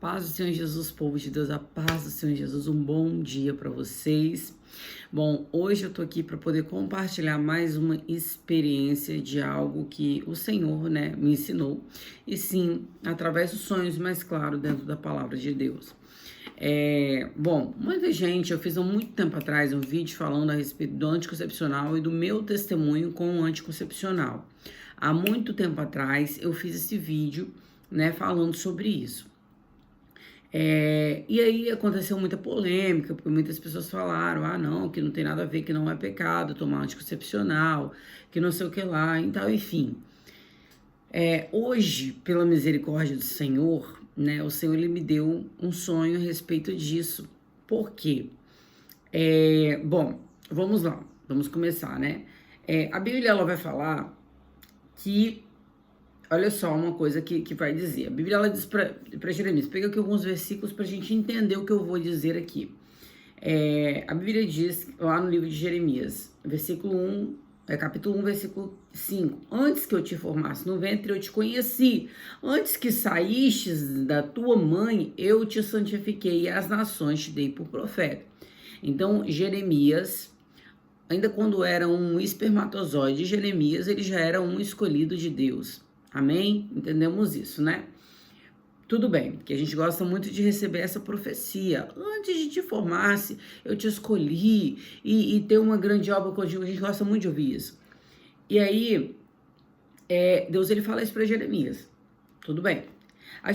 Paz do Senhor Jesus, povo de Deus, a paz do Senhor Jesus, um bom dia para vocês. Bom, hoje eu tô aqui para poder compartilhar mais uma experiência de algo que o Senhor, me ensinou. E sim, através dos sonhos, mas claro, dentro da palavra de Deus. Bom, muita gente, eu fiz há muito tempo atrás um vídeo falando a respeito do anticoncepcional e do meu testemunho com o anticoncepcional. Há muito tempo atrás eu fiz esse vídeo, falando sobre isso. E aí aconteceu muita polêmica, porque muitas pessoas falaram, não, que não tem nada a ver, que não é pecado tomar anticoncepcional, que não sei o que lá, então, enfim. Hoje, pela misericórdia do Senhor, o Senhor ele me deu um sonho a respeito disso. Por quê? Bom, vamos lá, vamos começar, a Bíblia ela vai falar que, olha só uma coisa que vai dizer. A Bíblia ela diz para Jeremias, pega aqui alguns versículos para a gente entender o que eu vou dizer aqui. A Bíblia diz lá no livro de Jeremias, capítulo 1, versículo 5. Antes que eu te formasse no ventre, eu te conheci. Antes que saístes da tua mãe, eu te santifiquei e as nações te dei por profeta. Então, Jeremias, ainda quando era um espermatozoide, Jeremias, ele já era um escolhido de Deus. Amém? Entendemos isso, Tudo bem, porque a gente gosta muito de receber essa profecia. Antes de te formar-se, eu te escolhi e ter uma grande obra contigo. A gente gosta muito de ouvir isso. E aí, Deus ele fala isso para Jeremias. Tudo bem. A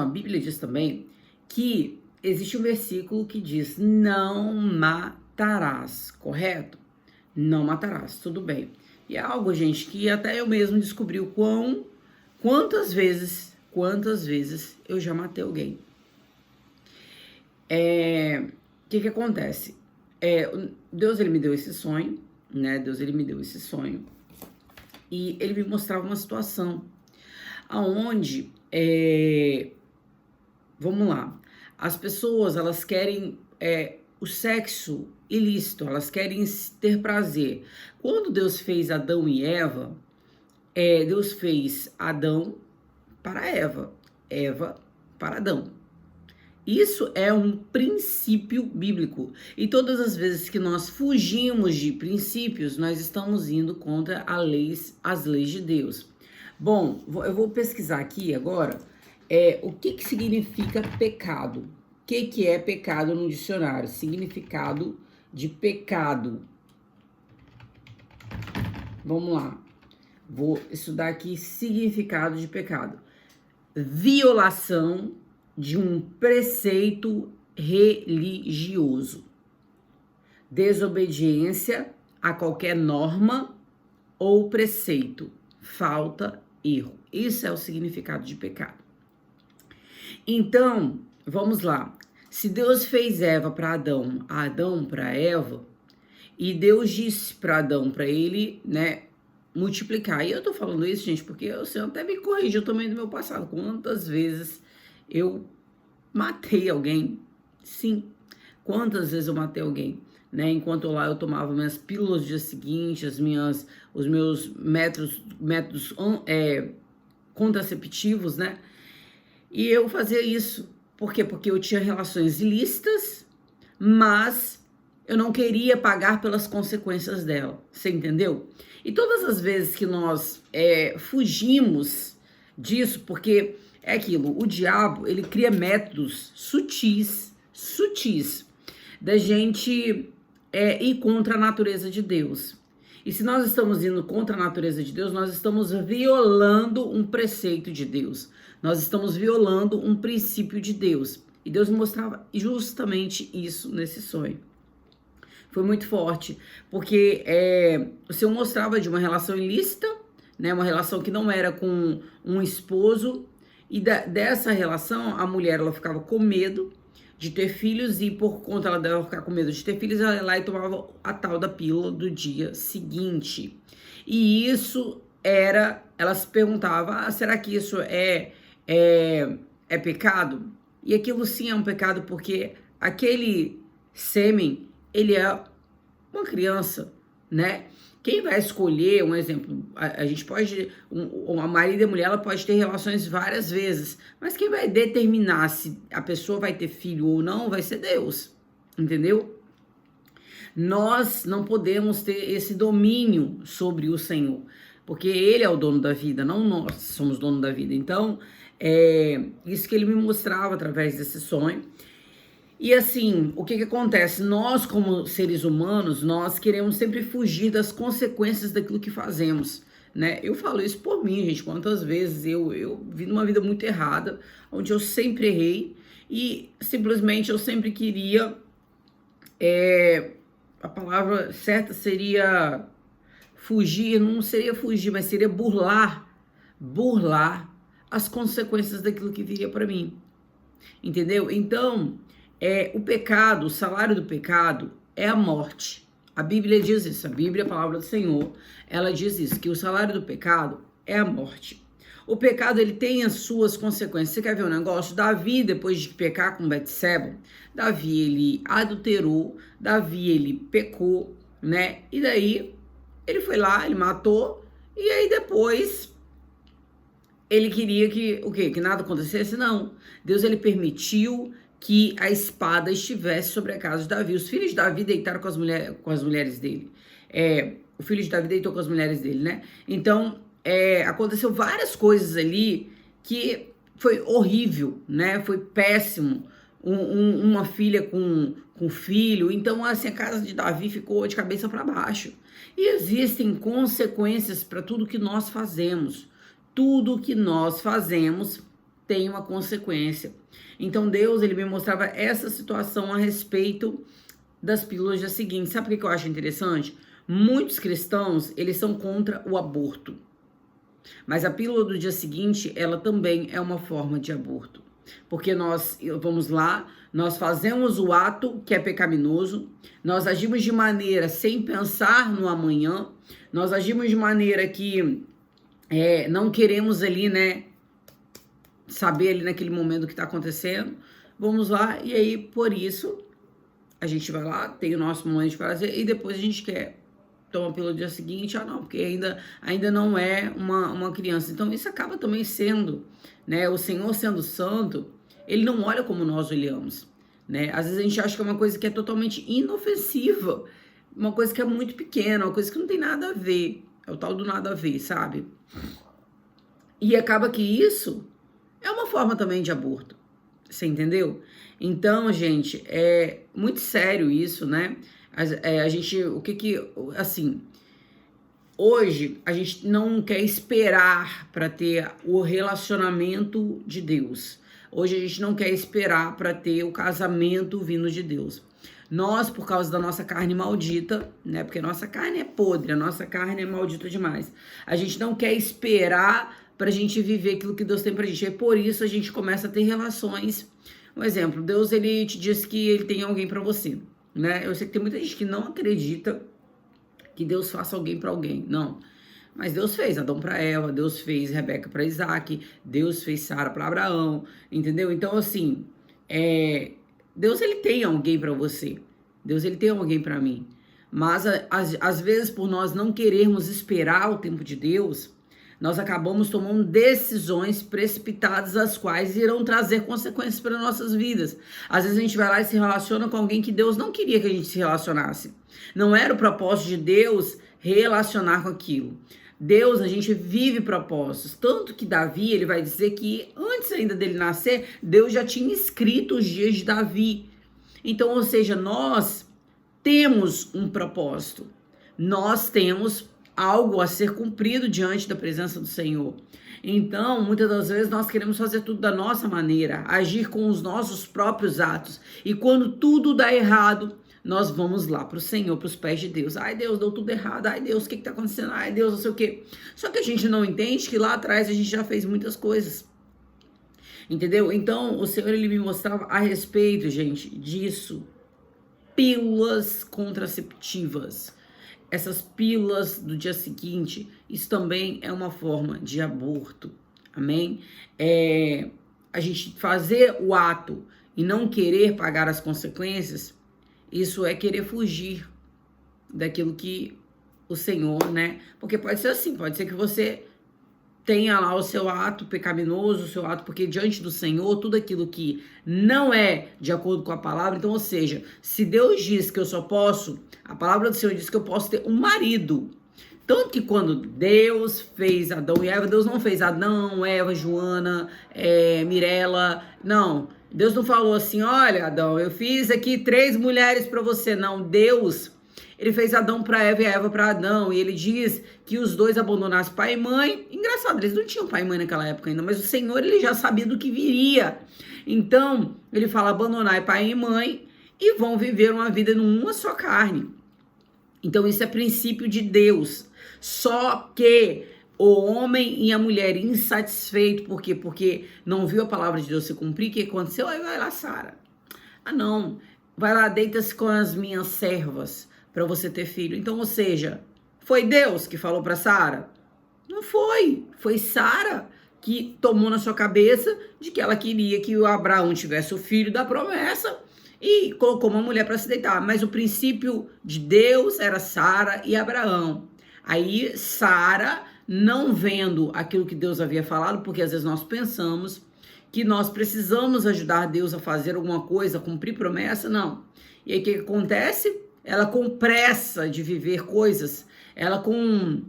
Bíblia diz também que existe um versículo que diz, não matarás, correto? Não matarás, tudo bem. E é algo, gente, que até eu mesmo descobri quantas vezes eu já matei alguém. O que acontece? Deus, ele me deu esse sonho, Deus, ele me deu esse sonho. E ele me mostrava uma situação aonde, vamos lá, as pessoas, elas querem o sexo ilícito, elas querem ter prazer. Quando Deus fez Adão e Eva, Deus fez Adão para Eva, Eva para Adão. Isso é um princípio bíblico. E todas as vezes que nós fugimos de princípios, nós estamos indo contra as leis de Deus. Bom, eu vou pesquisar aqui agora o que significa pecado. O que é pecado no dicionário? Significado de pecado. Vamos lá. Vou estudar aqui significado de pecado. Violação de um preceito religioso. Desobediência a qualquer norma ou preceito. Falta, erro. Isso é o significado de pecado. Então, vamos lá. Se Deus fez Eva para Adão, Adão para Eva, e Deus disse para Adão, para ele, multiplicar. E eu tô falando isso, gente, porque o Senhor até me corrigiu também do meu passado. Quantas vezes eu matei alguém? Sim. Quantas vezes eu matei alguém? Enquanto lá eu tomava minhas pílulas do dia seguinte, os meus métodos contraceptivos, E eu fazia isso. Por quê? Porque eu tinha relações ilícitas, mas eu não queria pagar pelas consequências dela. Você entendeu? E todas as vezes que nós fugimos disso, porque é aquilo, o diabo, ele cria métodos sutis, da gente ir contra a natureza de Deus. E se nós estamos indo contra a natureza de Deus, nós estamos violando um preceito de Deus. Nós estamos violando um princípio de Deus. E Deus mostrava justamente isso nesse sonho. Foi muito forte, porque o Senhor mostrava de uma relação ilícita, uma relação que não era com um esposo, e dessa relação a mulher ela ficava com medo de ter filhos, e por conta dela ficar com medo de ter filhos, ela ia lá e tomava a tal da pílula do dia seguinte. E isso ela se perguntava, será que isso é pecado? E aquilo sim é um pecado, porque aquele sêmen, ele é uma criança, Quem vai escolher, um exemplo, a gente pode, a marido e a mulher, ela pode ter relações várias vezes, mas quem vai determinar se a pessoa vai ter filho ou não vai ser Deus, entendeu? Nós não podemos ter esse domínio sobre o Senhor, porque Ele é o dono da vida, não nós somos dono da vida. Então, é isso que Ele me mostrava através desse sonho. E assim, o que acontece? Nós, como seres humanos, nós queremos sempre fugir das consequências daquilo que fazemos, né? Eu falo isso por mim, gente. Quantas vezes eu vi numa vida muito errada, onde eu sempre errei e simplesmente eu sempre queria... a palavra certa seria fugir, não seria fugir, mas seria burlar as consequências daquilo que viria para mim, entendeu? Então, o pecado, o salário do pecado é a morte. A Bíblia diz isso, a Bíblia, a palavra do Senhor, ela diz isso, que o salário do pecado é a morte. O pecado, ele tem as suas consequências. Você quer ver um negócio? Davi, depois de pecar com Betseba, Davi, ele adulterou, Davi, ele pecou, né? E daí, ele foi lá, ele matou, e aí depois, ele queria que, o quê? Que nada acontecesse? Não. Deus, ele permitiu que a espada estivesse sobre a casa de Davi. Os filhos de Davi deitaram com as mulheres dele. O filho de Davi deitou com as mulheres dele, né? Então, aconteceu várias coisas ali que foi horrível, né? Foi péssimo. Uma filha com filho. Então, assim, a casa de Davi ficou de cabeça para baixo. E existem consequências para tudo que nós fazemos. Tudo que nós fazemos tem uma consequência. Então, Deus, ele me mostrava essa situação a respeito das pílulas dia seguinte. Sabe o que eu acho interessante? Muitos cristãos, eles são contra o aborto. Mas a pílula do dia seguinte, ela também é uma forma de aborto. Porque nós, vamos lá, nós fazemos o ato que é pecaminoso, nós agimos de maneira sem pensar no amanhã, nós agimos de maneira que não queremos ali, né, saber ali naquele momento o que está acontecendo. Vamos lá, e aí, por isso, a gente vai lá, tem o nosso momento de prazer, e depois a gente quer tomar pelo dia seguinte, não, porque ainda não é uma criança. Então, isso acaba também sendo, né, o Senhor sendo santo, ele não olha como nós olhamos, né? Às vezes a gente acha que é uma coisa que é totalmente inofensiva, uma coisa que é muito pequena, uma coisa que não tem nada a ver, é o tal do nada a ver, sabe? E acaba que isso é uma forma também de aborto, você entendeu? Então, gente, é muito sério isso, né? A gente, assim, hoje a gente não quer esperar para ter o relacionamento de Deus. Hoje a gente não quer esperar para ter o casamento vindo de Deus. Nós, por causa da nossa carne maldita, né? Porque a nossa carne é podre, a nossa carne é maldita demais. A gente não quer esperar pra gente viver aquilo que Deus tem pra gente. E por isso a gente começa a ter relações. Um exemplo, Deus, ele te diz que ele tem alguém pra você, né? Eu sei que tem muita gente que não acredita que Deus faça alguém pra alguém. Não. Mas Deus fez Adão pra Eva, Deus fez Rebeca pra Isaac, Deus fez Sara pra Abraão, entendeu? Então, assim, Deus, ele tem alguém pra você. Deus, ele tem alguém pra mim. Mas, às vezes, por nós não querermos esperar o tempo de Deus, nós acabamos tomando decisões precipitadas, as quais irão trazer consequências para nossas vidas. Às vezes a gente vai lá e se relaciona com alguém que Deus não queria que a gente se relacionasse. Não era o propósito de Deus relacionar com aquilo. Deus, a gente vive propósitos. Tanto que Davi, ele vai dizer que antes ainda dele nascer, Deus já tinha escrito os dias de Davi. Então, ou seja, nós temos um propósito. Nós temos algo a ser cumprido diante da presença do Senhor. Então, muitas das vezes nós queremos fazer tudo da nossa maneira, agir com os nossos próprios atos. E quando tudo dá errado, nós vamos lá para o Senhor, para os pés de Deus. Ai, Deus, deu tudo errado. Ai, Deus, o que está acontecendo? Ai, Deus, não sei o quê. Só que a gente não entende que lá atrás a gente já fez muitas coisas. Entendeu? Então, o Senhor, ele me mostrava a respeito, gente, disso. Pílulas contraceptivas. Essas pílulas do dia seguinte, isso também é uma forma de aborto, amém? A gente fazer o ato e não querer pagar as consequências, isso é querer fugir daquilo que o Senhor, né? Porque pode ser assim, pode ser que você tenha lá o seu ato pecaminoso, o seu ato, porque diante do Senhor, tudo aquilo que não é de acordo com a palavra, então, ou seja, se Deus diz que eu só posso, a palavra do Senhor diz que eu posso ter um marido. Tanto que quando Deus fez Adão e Eva, Deus não fez Adão, Eva, Joana, Mirela, não. Deus não falou assim, olha, Adão, eu fiz aqui 3 mulheres para você. Não, Deus, ele fez Adão para Eva e Eva para Adão. E ele diz que os dois abandonassem pai e mãe. Engraçado, eles não tinham pai e mãe naquela época ainda, mas o Senhor, ele já sabia do que viria. Então, ele fala, abandonar pai e mãe e vão viver uma vida numa só carne. Então, isso é princípio de Deus. Só que o homem e a mulher insatisfeito, por quê? Porque não viu a palavra de Deus se cumprir, o que aconteceu? Aí vai lá, Sara. Ah, não. Vai lá, deita-se com as minhas servas para você ter filho. Então, ou seja, foi Deus que falou para Sara? Não foi. Foi Sara que tomou na sua cabeça de que ela queria que o Abraão tivesse o filho da promessa e colocou uma mulher para se deitar. Mas o princípio de Deus era Sara e Abraão. Aí Sara, não vendo aquilo que Deus havia falado, porque às vezes nós pensamos que nós precisamos ajudar Deus a fazer alguma coisa, a cumprir promessa, não. E aí o que acontece? Ela com pressa de viver coisas, ela com,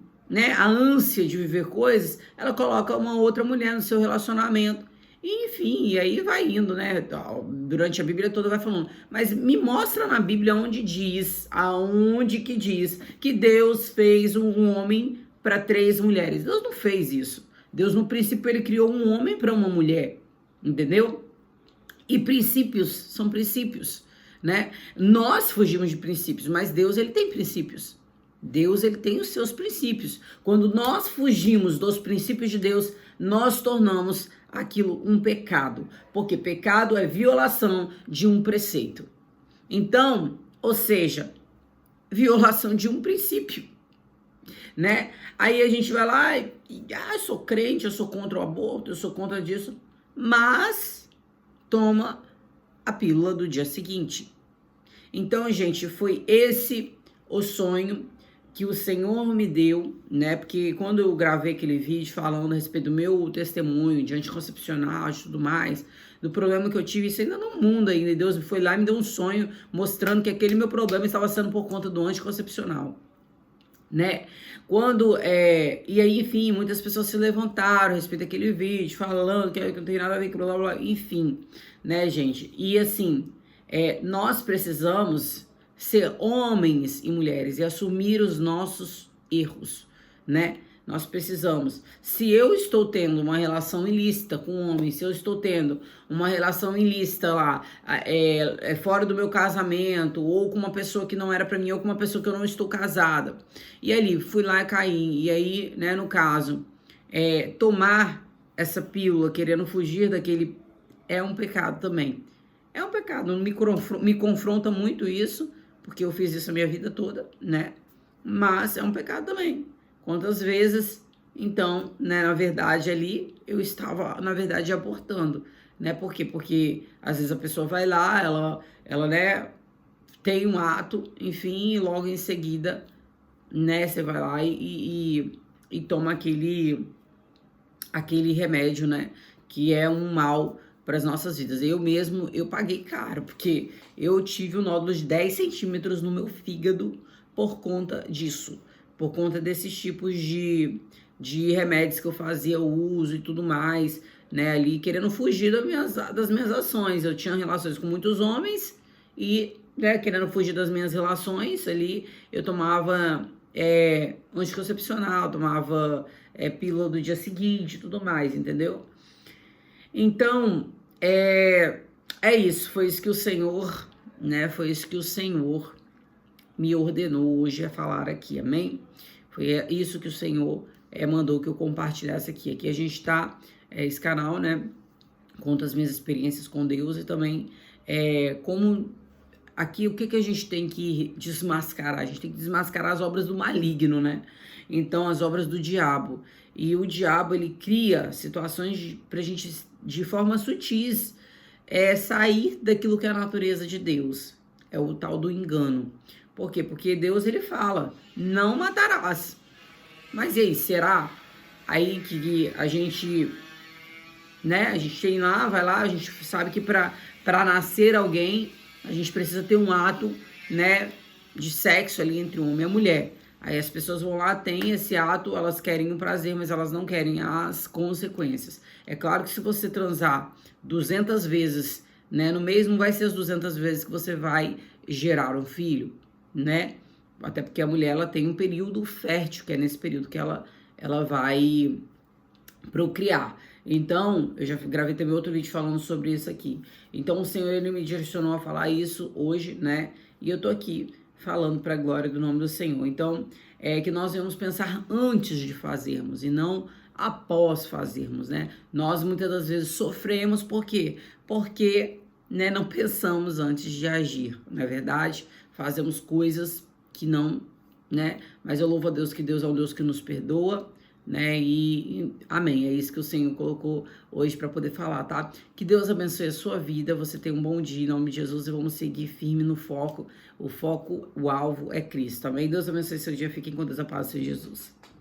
a ânsia de viver coisas, ela coloca uma outra mulher no seu relacionamento. E, enfim, e aí vai indo, né? Durante a Bíblia toda vai falando. Mas me mostra na Bíblia aonde que diz que Deus fez um homem para 3 mulheres. Deus não fez isso. Deus, no princípio, ele criou um homem para uma mulher. Entendeu? E princípios são princípios, né? Nós fugimos de princípios, mas Deus, ele tem princípios. Deus, ele tem os seus princípios. Quando nós fugimos dos princípios de Deus, nós tornamos aquilo um pecado, porque pecado é violação de um preceito. Então, ou seja, violação de um princípio, né? Aí a gente vai lá e eu sou crente, eu sou contra o aborto, eu sou contra disso, mas toma a pílula do dia seguinte. Então, gente, foi esse o sonho que o Senhor me deu, né? Porque quando eu gravei aquele vídeo falando a respeito do meu testemunho de anticoncepcional e tudo mais, do problema que eu tive, isso ainda no mundo ainda, e Deus foi lá e me deu um sonho mostrando que aquele meu problema estava sendo por conta do anticoncepcional, né? E aí, enfim, muitas pessoas se levantaram a respeito daquele vídeo, falando que não tem nada a ver com blá, blá, blá, enfim, né, gente? E assim, nós precisamos ser homens e mulheres e assumir os nossos erros, né? Nós precisamos. Se eu estou tendo uma relação ilícita com um homem, se eu estou tendo uma relação ilícita lá, fora do meu casamento, ou com uma pessoa que não era pra mim, ou com uma pessoa que eu não estou casada, e ali fui lá e caí, e aí, né, no caso, tomar essa pílula querendo fugir daquele é um pecado também. É um pecado, me confronta muito isso, porque eu fiz isso a minha vida toda, né? Mas é um pecado também. Quantas vezes, então, né, na verdade ali, eu estava, na verdade, abortando, né? Por quê? Porque às vezes a pessoa vai lá, ela né, tem um ato, enfim, e logo em seguida, né, você vai lá e toma aquele remédio, né? Que é um mal para as nossas vidas. Eu paguei caro, porque eu tive um nódulo de 10 centímetros no meu fígado por conta disso, por conta desses tipos de remédios que eu fazia uso e tudo mais, né, ali querendo fugir das minhas ações. Eu tinha relações com muitos homens e, né, querendo fugir das minhas relações ali, eu tomava anticoncepcional, tomava pílula do dia seguinte e tudo mais, entendeu? Então, é isso, foi isso que o Senhor, né, foi isso que o Senhor me ordenou hoje a falar aqui, amém? Foi isso que o Senhor mandou que eu compartilhasse aqui. Aqui a gente tá, esse canal, né, conta as minhas experiências com Deus e também como aqui, o que a gente tem que desmascarar? A gente tem que desmascarar as obras do maligno, né? Então, as obras do diabo. E o diabo, ele cria situações pra gente, de forma sutis, sair daquilo que é a natureza de Deus. É o tal do engano. Por quê? Porque Deus, ele fala, não matarás. Mas e aí, será? Aí que a gente, né, a gente tem lá, vai lá, a gente sabe que para nascer alguém, a gente precisa ter um ato, né, de sexo ali entre o homem e a mulher. Aí as pessoas vão lá, têm esse ato, elas querem o prazer, mas elas não querem as consequências. É claro que se você transar 200 vezes, né, no mês, não vai ser as 200 vezes que você vai gerar um filho, né? Até porque a mulher, ela tem um período fértil, que é nesse período que ela vai procriar. Então, eu já gravei também outro vídeo falando sobre isso aqui. Então, o Senhor, ele me direcionou a falar isso hoje, né? E eu tô aqui falando para a glória do nome do Senhor. Então, é que nós devemos pensar antes de fazermos e não após fazermos, né? Nós muitas das vezes sofremos, por quê? Porque, né, não pensamos antes de agir, não é verdade? Fazemos coisas que não, né? Mas eu louvo a Deus que Deus é um Deus que nos perdoa, né? E amém. É isso que o Senhor colocou hoje para poder falar, tá? Que Deus abençoe a sua vida. Você tem um bom dia em nome de Jesus e vamos seguir firme no foco. O foco, o alvo é Cristo. Amém. Deus abençoe seu dia. Fiquem com Deus, a paz de Jesus.